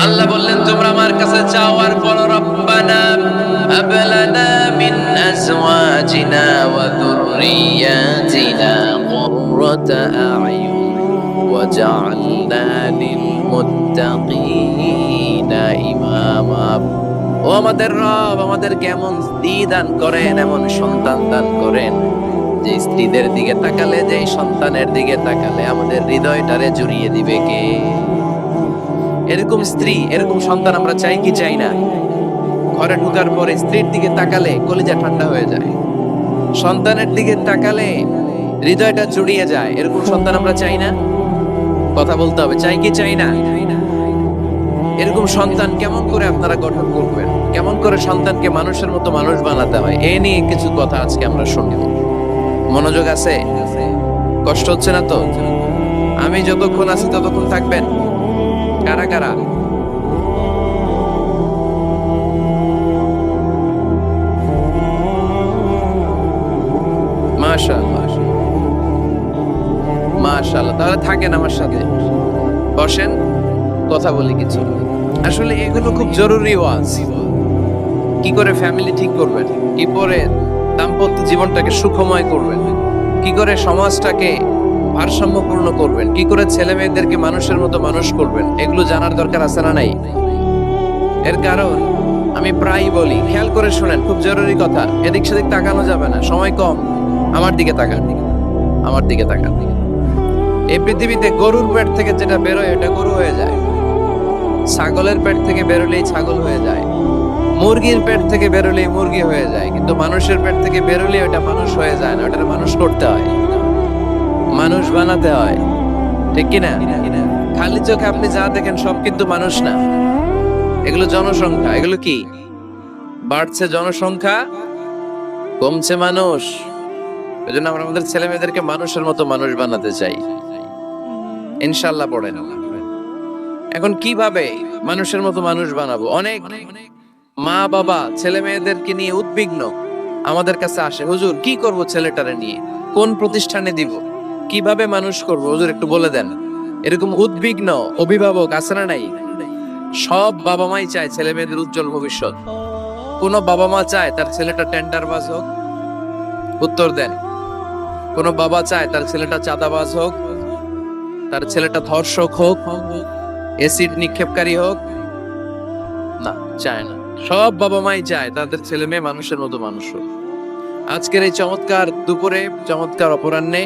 আল্লাহ বললেন তোমরা আমার কাছে চাও আর বলো রব্বানা হাব লানা মিন আজওয়াজিনা ওয়া যুররিয়াতিনা কুররাতা আ'য়ুন ওয়াজআলনা লিল মুত্তাকিনা ইমামা। ও আমাদের রব, আমাদেরকে এমন স্ত্রী দান করেন, এমন সন্তান দান করেন যে স্ত্রীদের দিকে তাকালে, যে সন্তানের দিকে তাকালে আমাদের হৃদয়টারে জুড়িয়ে দিবে কে? এরকম স্ত্রী, এরকম সন্তান আমরা চাই কি চাই না? ঘরে ঢোকার পরে স্ত্রীর দিকে তাকালে কলিজা ঠান্ডা হয়ে যায়, সন্তানের দিকে তাকালে হৃদয়টা জুড়িয়ে যায়। এরকম সন্তান আমরা চাই না? কথা বলতে হবে, চাই কি চাই না? এরকম সন্তান কেমন করে আপনারা গঠন করবেন, কেমন করে সন্তানকে মানুষের মতো মানুষ বানাতে হয়, এ নিয়ে কিছু কথা আজকে আমরা শুনব। মনোযোগ আছে? কষ্ট হচ্ছে না তো? আমি যতক্ষণ আছি ততক্ষণ থাকবেন? কারা কারা? মাশাআল্লাহ, মাশাআল্লাহ। তাহলে থাকেন আমার সাথে, বসেন, কথা বলি কিছু। আসলে এগুলো খুব জরুরি ওয়াজ। কি করে ফ্যামিলি ঠিক করবেন, কি করে দাম্পত্য জীবনটাকে সুখময় করবেন, কি করে সমাজটাকে ভারসাম্যপূর্ণ করবেন, কি করে ছেলে মেয়েদেরকে মানুষের মতো মানুষ করবেন, এগুলো জানার দরকার আছে না নাই? এর কারণ আমি প্রায়ই বলি, খেয়াল করে শুনেন, খুব জরুরি কথা। এদিক সেদিক তাকানো যাবে না, সময় কম। আমার দিকে তাকান, আমার দিকে তাকান। এই পৃথিবীতে গরুর পেট থেকে যেটা বেরোয় এটা গরু হয়ে যায়, ছাগলের পেট থেকে বেরোলেই ছাগল হয়ে যায়, মুরগির পেট থেকে বেরোলেই মুরগি হয়ে যায়, কিন্তু মানুষের পেট থেকে বেরোলে ওটা মানুষ হয়ে যায় না, ওটা মানুষ করতে হয়, মানুষ বানাতে হয়। ঠিক কিনা? খালি চোখে আপনি যা দেখেন সব কিন্তু মানুষ না, এগুলো জনসংখ্যা। এগুলো কি? বাড়ছে জনসংখ্যা, কমছে মানুষ। এজন্য আমরা আমাদের ছেলে মেয়েদেরকে মানুষের মতো মানুষ বানাতে চাই, ইনশাআল্লাহ। পড়েন। এখন কিভাবে মানুষের মতো মানুষ বানাবো? অনেক মা বাবা ছেলে মেয়েদেরকে নিয়ে উদ্বিগ্ন, আমাদের কাছে আসে, হুজুর কি করব ছেলেটারে নিয়ে, কোন প্রতিষ্ঠানে দিব, কিভাবে মানুষ করব হুজুর একটু বলে দেন। এরকম উদ্বিগ্ন অভিভাবক আছে না নাই? সব বাবা মাই চায় ছেলে মেয়েদের উজ্জ্বল ভবিষ্যৎ। কোন বাবা মা চায় তার ছেলেটা টেন্ডারবাজ হোক? উত্তর দেন। কোন বাবা চায় তার ছেলেটা চাঁদাবাজ হোক, তার ছেলেটা ধর্ষক হোক, এসিড নিক্ষেপকারী হোক? না, চায় না। সব বাবা মাই চায় তাদের ছেলে মেয়ে মানুষের মতো মানুষ হোক। আজকের এই চমৎকার দুপুরে, চমৎকার অপরাহ্নে